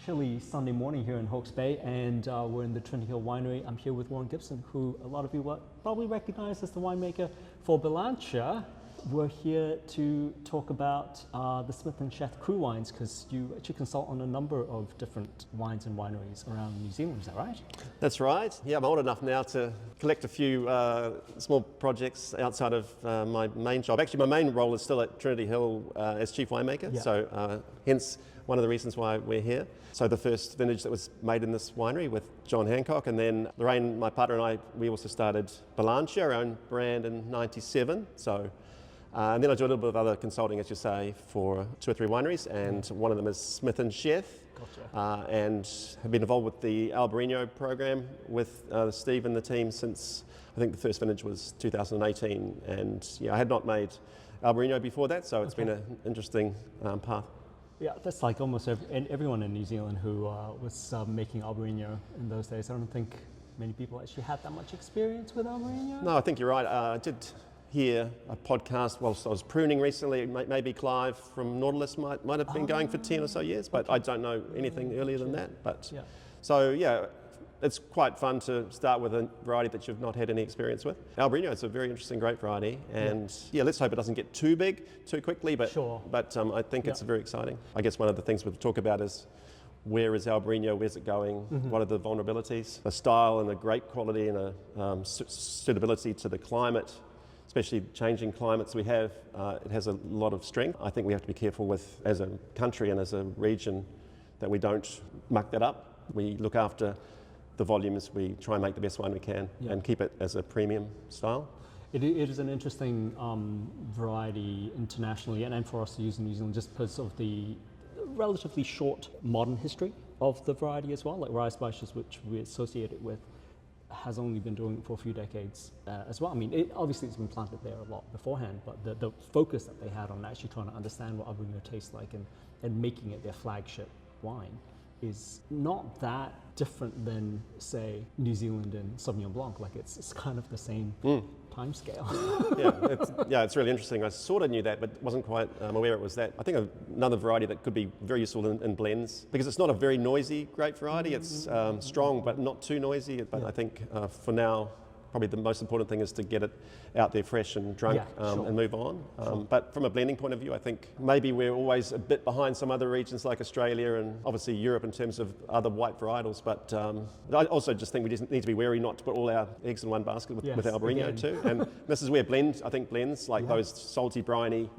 chilly Sunday morning here in Hawke's Bay, and we're in the Trinity Hill Winery. I'm here with Warren Gibson, who a lot of you will probably recognize as the winemaker for Belancha. We're here to talk about the Smith Sheth CRU wines, because you actually consult on a number of different wines and wineries around New Zealand, is that right? That's right. Yeah, I'm old enough now to collect a few small projects outside of my main job. Actually, my main role is still at Trinity Hill as chief winemaker, so hence one of the reasons why we're here. So the first vintage that was made in this winery with John Hancock, and then Lorraine, my partner, and I, we also started Belancha, our own brand, in '97. So. And then I do a little bit of other consulting, as you say, for 2 or 3 wineries, and one of them is Smith Sheth. Gotcha. And have been involved with the Albariño program with Steve and the team since, I think the first vintage was 2018, and I had not made Albariño before that, so it's been an interesting path. Yeah, that's like almost everyone in New Zealand who was making Albariño in those days. I don't think many people actually had that much experience with Albariño. No, I think you're right. I did hear a podcast whilst I was pruning recently. Maybe Clive from Nautilus might have been going for 10 or so years, but I don't know anything earlier than that. But so yeah, it's quite fun to start with a variety that you've not had any experience with. Albariño is a very interesting grape variety, and let's hope it doesn't get too big too quickly. But I think it's very exciting. I guess one of the things we'll talk about is, where is Albariño, where's it going, what are the vulnerabilities, the style and the grape quality and a suitability to the climate, especially changing climates we have. It has a lot of strength. I think we have to be careful with, as a country and as a region, that we don't muck that up. We look after the volumes, we try and make the best wine we can and keep it as a premium style. It is an interesting variety internationally, and for us to use in New Zealand, just because of the relatively short modern history of the variety as well. Like Rise Bushes, which we associate it with, has only been doing it for a few decades as well. I mean, obviously it's been planted there a lot beforehand, but the focus that they had on actually trying to understand what Albariño tastes like and making it their flagship wine is not that different than, say, New Zealand and Sauvignon Blanc. Like it's kind of the same time scale. It's really interesting. I sort of knew that, but wasn't quite aware it was that. I think another variety that could be very useful in blends, because it's not a very noisy grape variety. It's strong, but not too noisy. But I think for now, probably the most important thing is to get it out there fresh and drunk and move on. But from a blending point of view, I think maybe we're always a bit behind some other regions like Australia and obviously Europe in terms of other white varietals. But I also just think we just need to be wary not to put all our eggs in one basket with Albariño too. And this is where blends like those salty, briny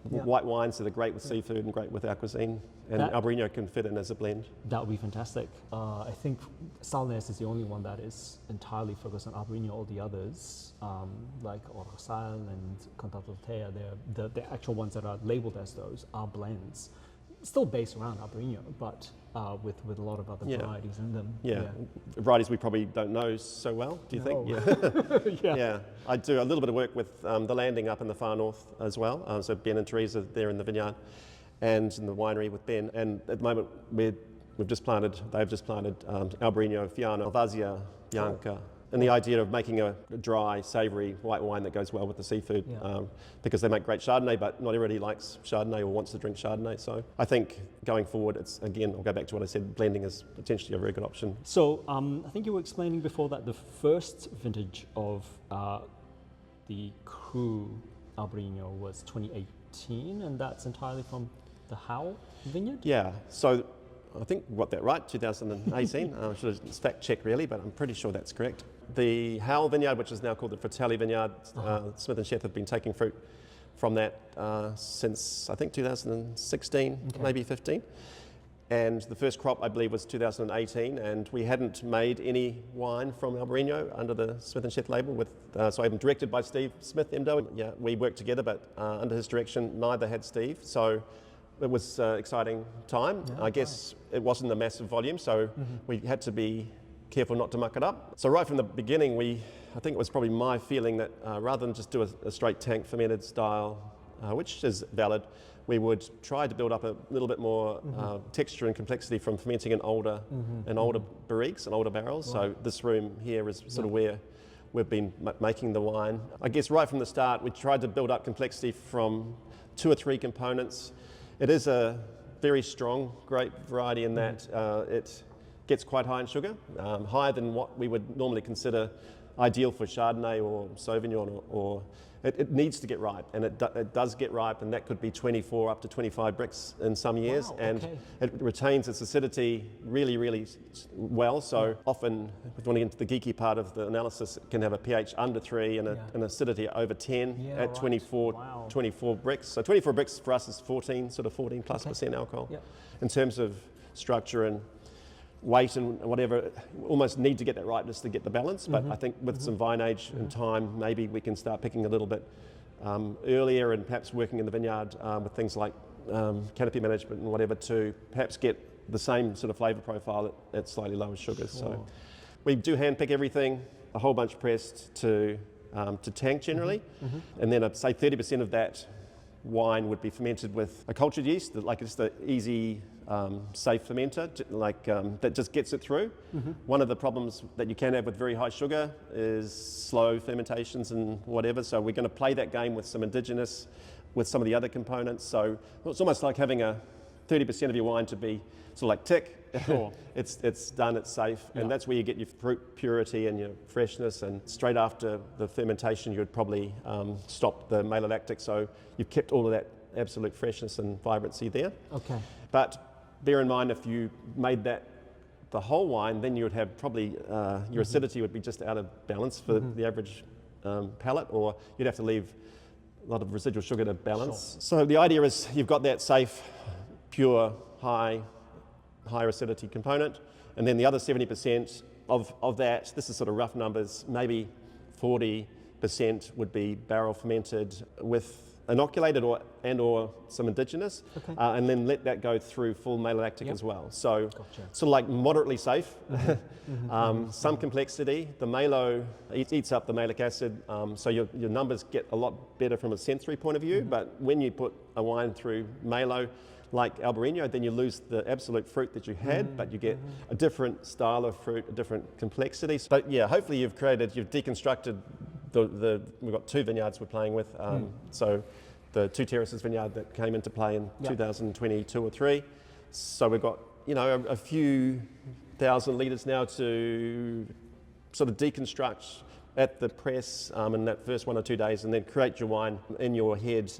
white wines that are great with seafood and great with our cuisine. And Albariño can fit in as a blend. That would be fantastic. I think Salnes is the only one that is entirely focused on Albariño. All the others, like Orosal and Contatoltea, the actual ones that are labeled as those are blends. Still based around Albariño, but with a lot of other varieties in them. Varieties we probably don't know so well, do you think? Yeah. I do a little bit of work with the landing up in the far north as well. So Ben and Teresa there in the vineyard and in the winery with Ben. And at the moment they've just planted Albariño, Fiano, Alvasia, Bianca. And the idea of making a dry, savoury white wine that goes well with the seafood, because they make great Chardonnay, but not everybody likes Chardonnay or wants to drink Chardonnay. So I think going forward, I'll go back to what I said, blending is potentially a very good option. So I think you were explaining before that the first vintage of the CRU Albariño was 2018, and that's entirely from the Howe vineyard? Yeah, so I think we got that right, 2018. I should have fact checked really, but I'm pretty sure that's correct. The Howell vineyard, which is now called the Fratelli vineyard, Smith Sheth have been taking fruit from that since I think 2016, maybe 15. And the first crop I believe was 2018, and we hadn't made any wine from Albariño under the Smith Sheth label. So I'm directed by Steve Smith MW. Yeah, we worked together, but under his direction, neither had Steve. So it was an exciting time. I guess it wasn't a massive volume, so we had to be careful not to muck it up. So right from the beginning, I think it was probably my feeling that rather than just do a straight tank fermented style, which is valid, we would try to build up a little bit more texture and complexity from fermenting in older barriques and older barrels. So this room here is sort of where we've been making the wine. I guess right from the start, we tried to build up complexity from 2 or 3 components. It is a very strong grape variety in that it gets quite high in sugar, higher than what we would normally consider ideal for Chardonnay or Sauvignon, or it needs to get ripe, and it does get ripe, and that could be 24 up to 25 bricks in some years. Wow, and okay. it retains its acidity really, really well. So often, if you want to get into the geeky part of the analysis, it can have a pH under 3 and an acidity over 10 at right. 24, Wow. 24 bricks. So 24 bricks for us is 14, sort of 14 plus % alcohol. Yep. In terms of structure and weight and whatever, almost need to get that ripeness to get the balance. But I think with some vine age and time, maybe we can start picking a little bit earlier, and perhaps working in the vineyard with things like canopy management and whatever, to perhaps get the same sort of flavour profile at slightly lower sugars. So we do hand pick everything, a whole bunch pressed to tank generally, and then I'd say 30% of that wine would be fermented with a cultured yeast, like just an easy, safe fermenter, that just gets it through. One of the problems that you can have with very high sugar is slow fermentations and whatever, so we're going to play that game with some indigenous, with some of the other components. So it's almost like having a 30% of your wine to be sort of like tick. Sure. It's done, it's safe, and that's where you get your fruit purity and your freshness. And straight after the fermentation, you would probably stop the malolactic, so you've kept all of that absolute freshness and vibrancy there. Okay. But bear in mind, if you made that the whole wine, then you would have probably your acidity would be just out of balance for the average palate, or you'd have to leave a lot of residual sugar to balance. Sure. So the idea is you've got that safe, pure, higher acidity component, and then the other 70% of that, this is sort of rough numbers, maybe 40% would be barrel fermented with inoculated or some indigenous, and then let that go through full malolactic as well. So sort of like moderately safe, some complexity. The malo eats up the malic acid, so your numbers get a lot better from a sensory point of view, but when you put a wine through malo, like Albariño, then you lose the absolute fruit that you had, but you get a different style of fruit, a different complexity. But yeah, hopefully you've deconstructed we've got 2 vineyards we're playing with. So the 2 Terraces vineyard that came into play in 2022 or 3. So we've got, a few thousand litres now to sort of deconstruct at the press in that first 1 or 2 days, and then create your wine in your head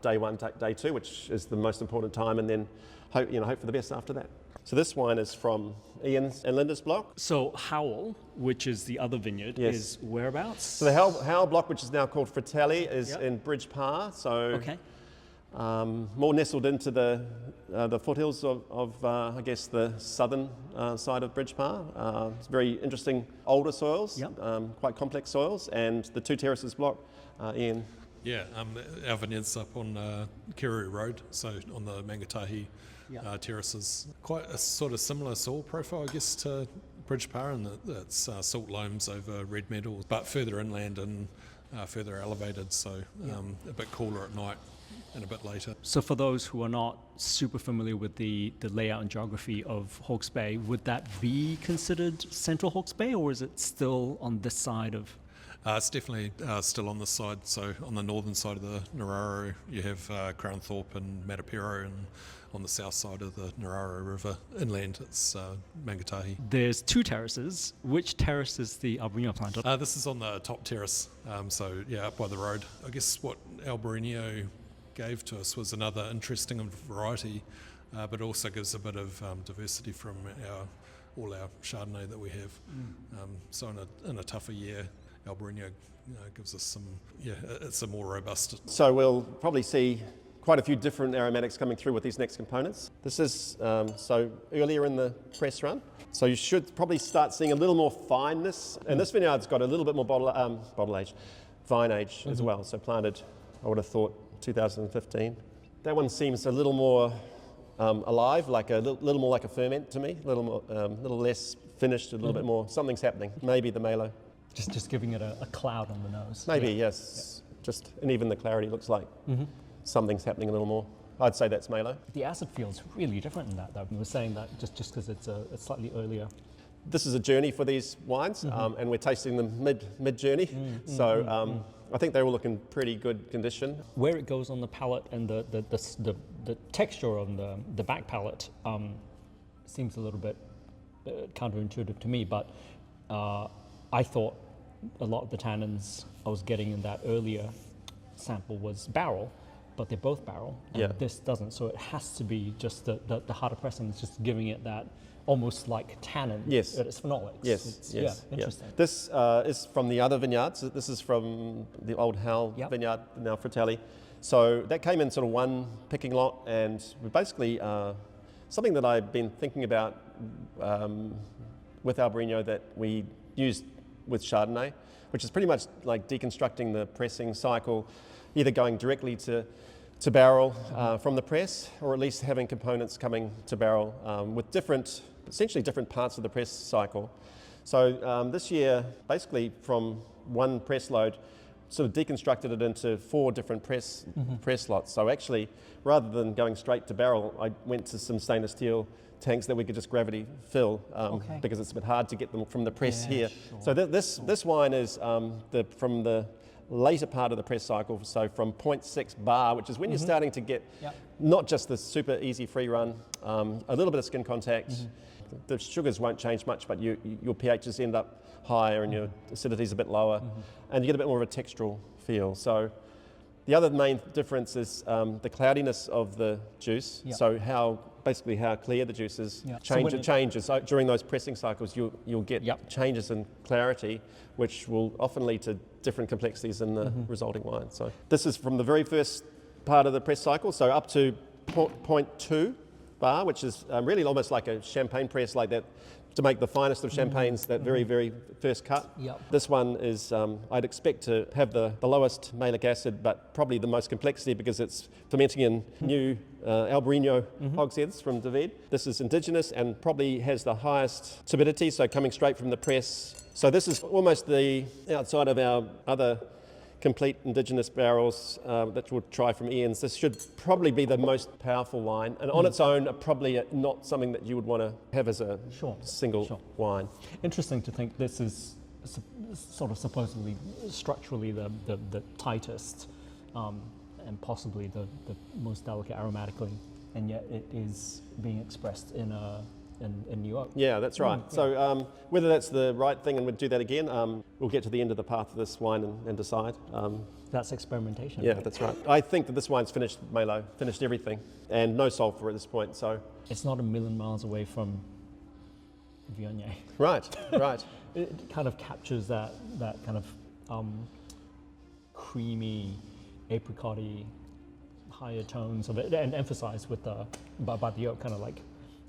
day 1, day 2, which is the most important time, and then hope for the best after that. So this wine is from Ian's and Linda's block. So Howell, which is the other vineyard, is whereabouts? So the Howell block, which is now called Fratelli, is in Bridge Parr. So more nestled into the foothills of I guess the southern side of Bridge Parr. It's very interesting older soils, quite complex soils, and the 2 Terraces block, Ian. Yeah, our vineyard's up on CRU Road, so on the Mangatahi terraces. Quite a sort of similar soil profile, I guess, to Bridge Parr, and it's salt loams over red metals, but further inland and further elevated, so a bit cooler at night and a bit later. So for those who are not super familiar with the layout and geography of Hawke's Bay, would that be considered central Hawke's Bay, or is it still on this side of? It's definitely still on this side. So on the northern side of the Nararo, you have Crownthorpe and Matapero, and on the south side of the Nararo River inland, it's Mangatahi. There's 2 terraces. Which terrace is the Albariño plant on? This is on the top terrace, so yeah, up by the road. I guess what Albariño gave to us was another interesting variety, but also gives a bit of diversity from all our Chardonnay that we have. So in a tougher year, Albariño gives us some, it's a more robust. So we'll probably see quite a few different aromatics coming through with these next components. This is so earlier in the press run, so you should probably start seeing a little more fineness, and this vineyard's got a little bit more vine age as well, so planted, I would have thought, 2015. That one seems a little more alive, like a little more like a ferment to me, a little less finished, a little bit more, something's happening, maybe the malo. Just giving it a cloud on the nose. Maybe, yes. And even the clarity looks like something's happening a little more. I'd say that's malo. The acid feels really different in that, though. We were saying that just because it's slightly earlier. This is a journey for these wines, and we're tasting them mid-journey. So I think they all look in pretty good condition. Where it goes on the palate and the texture on the back palate seems a little bit counterintuitive to me, but I thought a lot of the tannins I was getting in that earlier sample was barrel, but they're both barrel, and this doesn't, so it has to be just the harder pressing is just giving it that almost like tannin. Yes. It's phenolics. Yes. Yeah, interesting. Yeah. This is from the other vineyards. This is from the old Hal vineyard, now Fratelli. So that came in sort of one picking lot, and basically something that I've been thinking about with Albariño that we used with Chardonnay, which is pretty much like deconstructing the pressing cycle, either going directly to barrel from the press, or at least having components coming to barrel with essentially different parts of the press cycle. So this year, basically from one press load, sort of deconstructed it into 4 different press lots. So actually, rather than going straight to barrel, I went to some stainless steel tanks that we could just gravity fill because it's a bit hard to get them from the press here. Sure. So this wine is from the later part of the press cycle, so from 0.6 bar, which is when you're starting to get not just the super easy free run, a little bit of skin contact. The sugars won't change much, but your pHs end up higher and your acidity is a bit lower, and you get a bit more of a textural feel. So the other main difference is the cloudiness of the juice. So how clear the juice is changes. So during those pressing cycles, you'll get changes in clarity, which will often lead to different complexities in the resulting wine. So this is from the very first part of the press cycle, so up to 0.2 bar, which is really almost like a champagne press, like that, to make the finest of champagnes, that very, very first cut. This one is, I'd expect to have the lowest malic acid, but probably the most complexity because it's fermenting in new Albariño hogsheads from David. This is indigenous and probably has the highest turbidity, so coming straight from the press. So this is almost the outside of our other complete indigenous barrels that we'll try from Ian's. This should probably be the most powerful wine, and on its own, probably not something that you would want to have as a single wine. Interesting to think this is sort of supposedly structurally the tightest and possibly the most delicate aromatically, and yet it is being expressed in New York. Yeah, that's right. So whether that's the right thing and we'd do that again, we'll get to the end of the path of this wine and decide. That's experimentation. Yeah, that's right. I think that this wine's finished Malo, finished everything, and no sulfur at this point. So it's not a million miles away from Viognier. Right. It kind of captures that kind of creamy, apricot-y, higher tones of it, and emphasized with by the oak, kind of like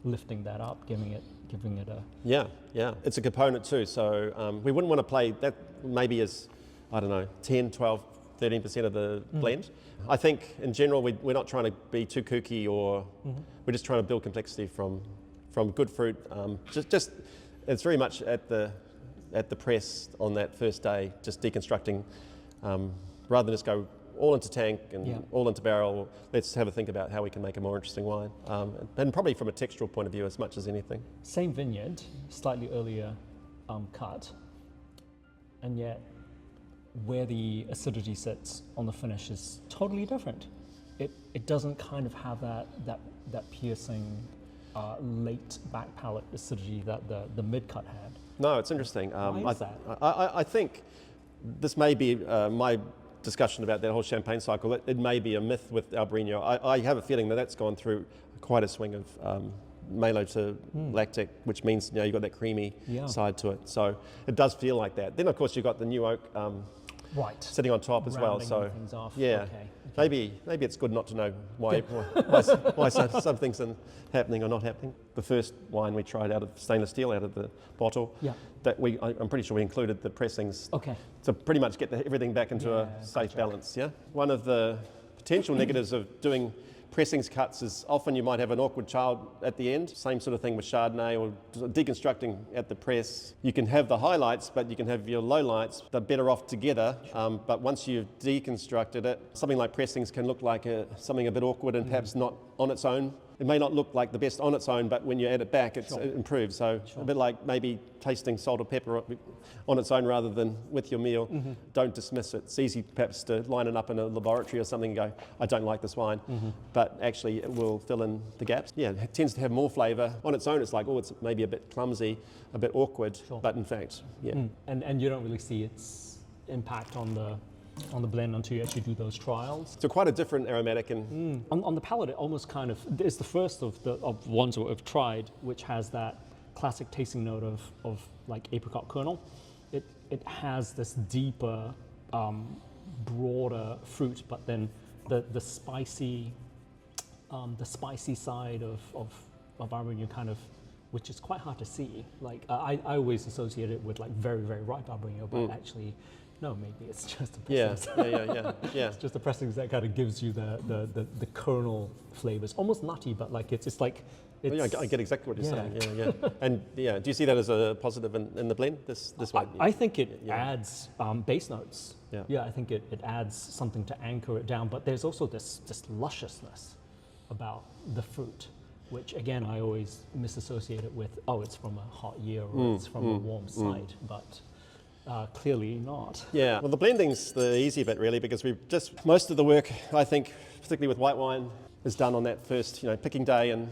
lifting that up, giving it a... Yeah, it's a component too, so we wouldn't want to play that maybe as, 10, 12, 13% of the blend. I think in general we're not trying to be too kooky, or we're just trying to build complexity from good fruit. Just it's very much at the press on that first day, just deconstructing, rather than just go all into tank and all into barrel. Let's have a think about how we can make a more interesting wine, and probably from a textural point of view as much as anything. Same vineyard, slightly earlier cut, and yet where the acidity sits on the finish is totally different. It doesn't kind of have that piercing late back palate acidity that the mid cut had. No, it's interesting. Why is that? I think this may be my discussion about that whole champagne cycle. It may be a myth with Albariño. I have a feeling that that's gone through quite a swing of malo to lactic, which means you've got that creamy side to it. So it does feel like that. Then of course you've got the new oak sitting on top as well. So okay. Maybe it's good not to know why some things are happening or not happening. The first wine we tried out of stainless steel, out of the bottle, that I'm pretty sure we included the pressings to pretty much get everything back into a safe balance. Yeah. One of the potential negatives of doing pressings cuts is often you might have an awkward child at the end. Same sort of thing with Chardonnay, or deconstructing at the press. You can have the highlights, but you can have your lowlights. They're better off together. But once you've deconstructed it, something like pressings can look like something a bit awkward and perhaps not on its own. It may not look like the best on its own, but when you add it back, it improves. So a bit like maybe tasting salt or pepper on its own rather than with your meal. Don't dismiss it. It's easy perhaps to line it up in a laboratory or something and go, I don't like this wine, but actually it will fill in the gaps. Yeah, it tends to have more flavour. On its own, it's like, oh, it's maybe a bit clumsy, a bit awkward, but in fact, yeah. And you don't really see its impact on the blend until you actually do those trials. So quite a different aromatic. And On the palate, it almost kind of is the first of ones that we've tried, which has that classic tasting note of like apricot kernel. It has this deeper, broader fruit, but then the spicy side of Albariño kind of, which is quite hard to see. Like I always associate it with like very, very ripe Albariño, but actually. No, maybe it's just the pressings. Yeah. It's just the pressings that kind of gives you the kernel flavors, almost nutty, but like it's like. It's, I get exactly what you're saying. Yeah. And do you see that as a positive in the blend? This one. I think it adds base notes. Yeah. I think it adds something to anchor it down. But there's also this lusciousness about the fruit, which again I always misassociate it with. Oh, it's from a hot year or it's from a warm site, but. Clearly not. Yeah, well the blending's the easy bit really, because most of the work, I think, particularly with white wine, is done on that first, picking day and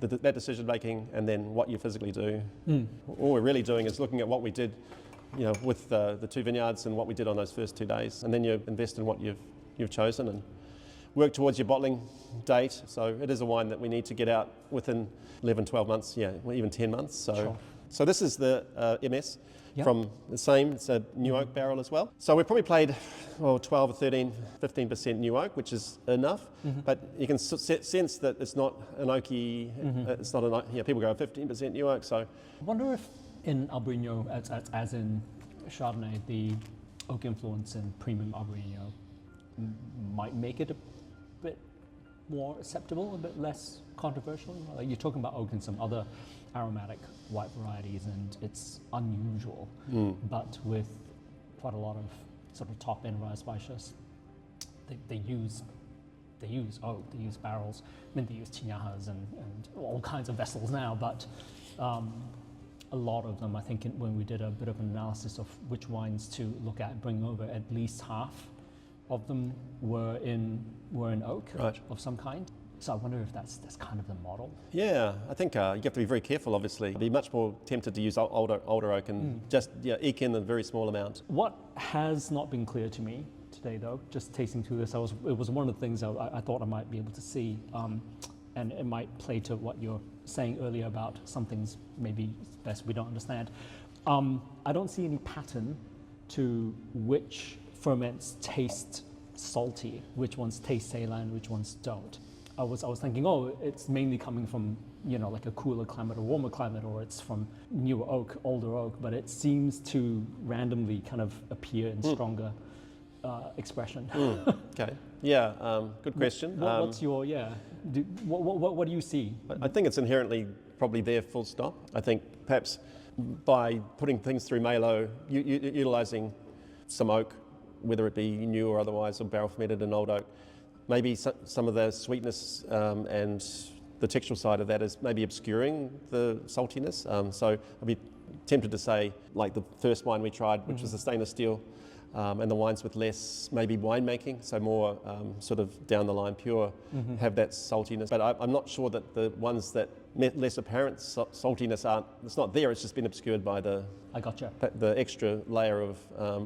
that decision making, and then what you physically do. All we're really doing is looking at what we did, with the two vineyards and what we did on those first 2 days, and then you invest in what you've chosen and work towards your bottling date. So it is a wine that we need to get out within 11, 12 months, even 10 months. So this is the MS. Yep. From the same, it's a new oak barrel as well. So we probably played 12 or 13, 15% new oak, which is enough, but you can sense that it's not an oaky, it's not an oak, people go 15% new oak, so. I wonder if in Albariño, as in Chardonnay, the oak influence in premium Albariño might make it a bit more acceptable, a bit less controversial. Like you're talking about oak in some other aromatic white varieties, and it's unusual. But with quite a lot of sort of top-end rye spicious, they use oak, they use barrels. I mean, they use tinajas and all kinds of vessels now, but a lot of them, I think, when we did a bit of an analysis of which wines to look at and bring over, at least half of them were in oak of some kind. So I wonder if that's kind of the model. Yeah, I think you have to be very careful, obviously. Be much more tempted to use older oak and just eke in a very small amount. What has not been clear to me today, though, just tasting through this, it was one of the things I thought I might be able to see, and it might play to what you're saying earlier about some things maybe best we don't understand. I don't see any pattern to which ferments taste salty, which ones taste saline, which ones don't. I was thinking, it's mainly coming from, like a cooler climate or warmer climate, or it's from newer oak, older oak, but it seems to randomly kind of appear in stronger expression. Okay. Yeah, good question. What's your, what do you see? I think it's inherently probably there, full stop. I think perhaps by putting things through Malo, utilising some oak, whether it be new or otherwise, or barrel fermented and old oak, maybe some of the sweetness and the textural side of that is maybe obscuring the saltiness. So I'd be tempted to say, like the first wine we tried, which was the stainless steel, and the wines with less maybe winemaking, so more sort of down the line pure, have that saltiness. But I'm not sure that the ones that less apparent saltiness it's not there, it's just been obscured by the extra layer of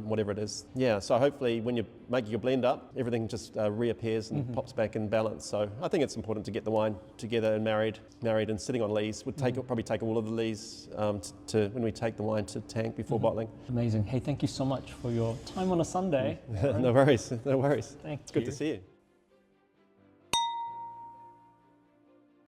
whatever it is. Yeah, so hopefully when you're making your blend up, everything just reappears and pops back in balance. So I think it's important to get the wine together and married and sitting on lees. Would probably take all of the lees to when we take the wine to tank before bottling. Amazing. Hey, thank you so much for your time on a Sunday. No worries. Thank you. It's good to see you.